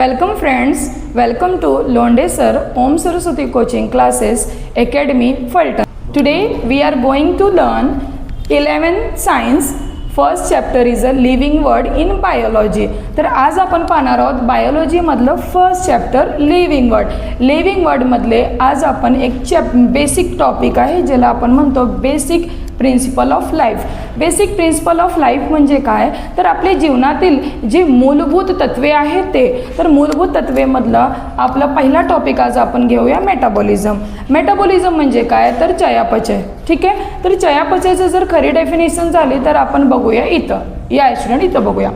Welcome friends, welcome to Londe Sir Om Saraswati Coaching Classes Academy Fulton. Today we are going to learn 11th Science. First chapter is a living word in biology. तर आज आपण पाहणार आहोत biology मधलं first chapter living word. Living word मधले आज आपण एक बेसिक टॉपिक आहे ज्याला आपण म्हणतो basic principle of life. Basic principle of life म्हणजे काय, तर आपल्या जीवनातील जे मूलभूत तत्वे आहेत ते. तर मूलभूत तत्वेमधला आपला पहिला टॉपिक आज आपण घेऊया मेटाबॉलिझम. मेटाबॉलिझम म्हणजे काय, तर चयापचय. ठीक आहे, तर चयापचयचं जर खरी डेफिनेशन झाली तर आपण बघूया इथं. या स्टुडंट इथं बघूया.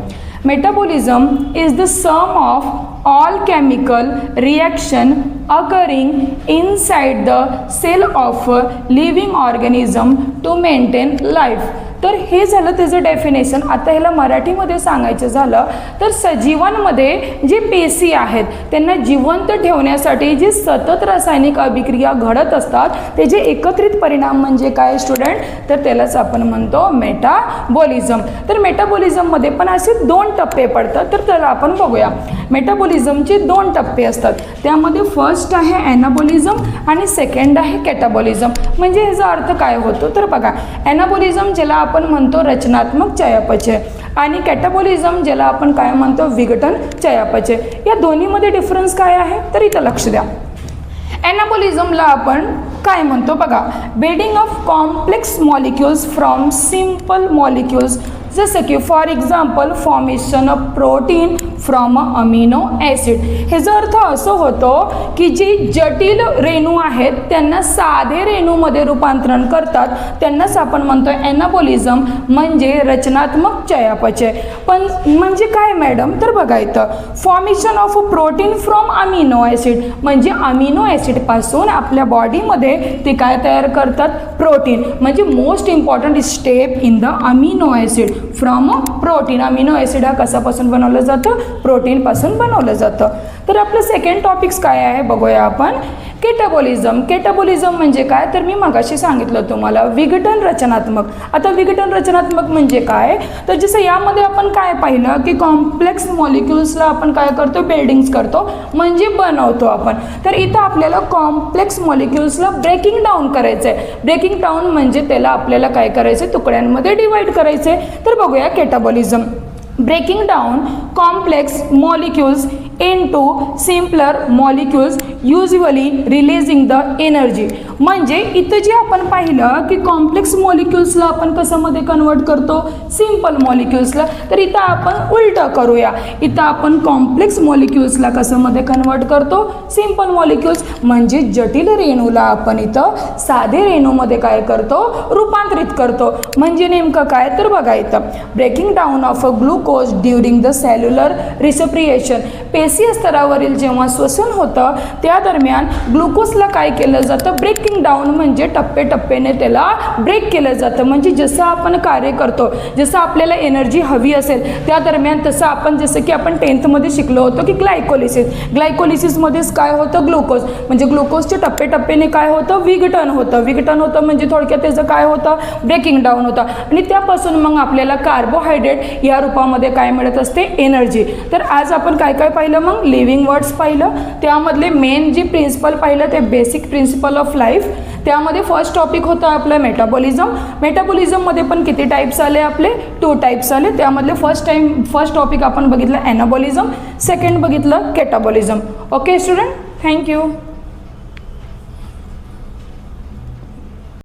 Metabolism is the sum of all chemical reaction occurring inside the cell of a living organism to maintain life. तर हे झालं त्याचं डेफिनेशन. आता ह्याला मराठीमध्ये सांगायचं झालं तर सजीवांमध्ये जे पेशी आहेत त्यांना जिवंत ठेवण्यासाठी जी सतत रासायनिक अभिक्रिया घडत असतात त्याचे एकत्रित परिणाम म्हणजे काय स्टुडंट, तर त्यालाच आपण म्हणतो मेटाबॉलिझम. तर मेटाबॉलिझममध्ये पण असे दोन टप्पे पडतात, तर त्याला आपण बघूया. मेटाबॉलिझमचे दोन टप्पे असतात, त्यामध्ये फर्स्ट आहे ॲनाबॉलिझम आणि सेकंड आहे कॅटाबॉलिझम. म्हणजे ह्याचा अर्थ काय होतो, तर बघा ॲनाबॉलिझम ज्याला आपण म्हणतो रचनात्मक चयापचय आणि कॅटाबॉलिझम ज्याला आपण काय म्हणतो विघटन चयापचय. या दोन्हीमध्ये डिफरन्स काय आहे तर इथं लक्ष द्या. ॲनाबॉलिझमला आपण काय म्हणतो बघा, building of complex molecules from simple molecules, जसं की for example formation of protein from amino acid. ह्याचा अर्थ असं होतो की जी जटिल रेणू आहेत त्यांना साधे रेणूमध्ये रूपांतरण करतात, त्यांनाच आपण म्हणतो ॲनाबॉलिझम म्हणजे रचनात्मक चयापचय. पण म्हणजे काय मॅडम, तर बघा इथं formation of protein from amino acid म्हणजे अमिनो ॲसिडपासून आपल्या बॉडीमध्ये ते काय तयार करतात, प्रोटीन. म्हणजे most important step in the amino acid from protein. Amino acid हा कशापासून बनवलं जातं, प्रोटीनपासून बनवलं जातं. तर आपलं सेकंड टॉपिक्स काय आहे बघूया आपण, केटाबॉलिझम. केटाबॉलिझम म्हणजे काय, तर मी मगाशी सांगितलं तुम्हाला विघटन रचनात्मक. आता विघटन रचनात्मक म्हणजे काय, तर जसं यामध्ये आपण काय पाहिलं की कॉम्प्लेक्स मॉलिक्युल्सला आपण काय करतो, बिल्डिंग्स करतो म्हणजे बनवतो आपण. तर इथं आपल्याला कॉम्प्लेक्स मॉलिक्युल्सला ब्रेकिंग डाऊन करायचं आहे. ब्रेकिंग डाऊन म्हणजे त्याला आपल्याला काय करायचं, तुकड्यांमध्ये डिवाइड करायचं आहे. तर बघूया catabolism. Breaking down complex molecules into simpler molecules usually releasing the energy. म्हणजे इथं जे आपण पाहिलं की कॉम्प्लेक्स मॉलिक्युल्सला आपण कशामध्ये कन्वर्ट करतो, सिंपल मॉलिक्युल्सला. तर इथं आपण उलटं करूया. इथं आपण कॉम्प्लेक्स मॉलिक्युल्सला कशामध्ये कन्वर्ट करतो, सिंपल मॉलिक्युल्स. म्हणजे जटिल रेणूला आपण इथं साधे रेणूमध्ये काय करतो, रूपांतरित करतो. म्हणजे नेमकं काय, तर बघा इथं breaking down of a glucose during the cellular respiration. पेशीय स्तरावरील जेव्हा श्वसन होतं त्या दरम्यान ग्लुकोजला काय केलं जातं, ब्रेकिंग डाऊन म्हणजे टप्प्याटप्प्याने त्याला ब्रेक केलं जातं. म्हणजे जसं आपण कार्य करतो, जसं आपल्याला एनर्जी हवी असेल त्या दरम्यान तसं आपण जसं की आपण 10th शिकलो होतो की ग्लायकोलिसिस. ग्लायकोलिसिसमध्येच काय होतं, ग्लुकोज म्हणजे ग्लुकोजच्या टप्प्याटप्प्याने काय होतं, विघटन होतं. विघटन होतं म्हणजे थोडक्यात त्याचं काय होतं, ब्रेकिंग डाऊन होतं. आणि त्यापासून मग आपल्याला कार्बोहायड्रेट या रूपामध्ये काय मिळत असते, एनर्जी. तर आज आपण काय काय पाहिलं, मग लिव्हिंग वर्ड्स पाहिलं, त्यामधले मेन जे प्रिन्सिपल पाहिलं ते बेसिक प्रिन्सिपल ऑफ लाईफ. त्यामध्ये फर्स्ट टॉपिक होतं आपलं मेटाबॉलिझम. मेटाबॉलिझममध्ये पण किती टाईप्स आले, आपले 2 टाईप्स आले. त्यामधले फर्स्ट टॉपिक आपण बघितलं ॲनाबॉलिझम, सेकंड बघितलं केटाबॉलिझम. Okay student, thank you.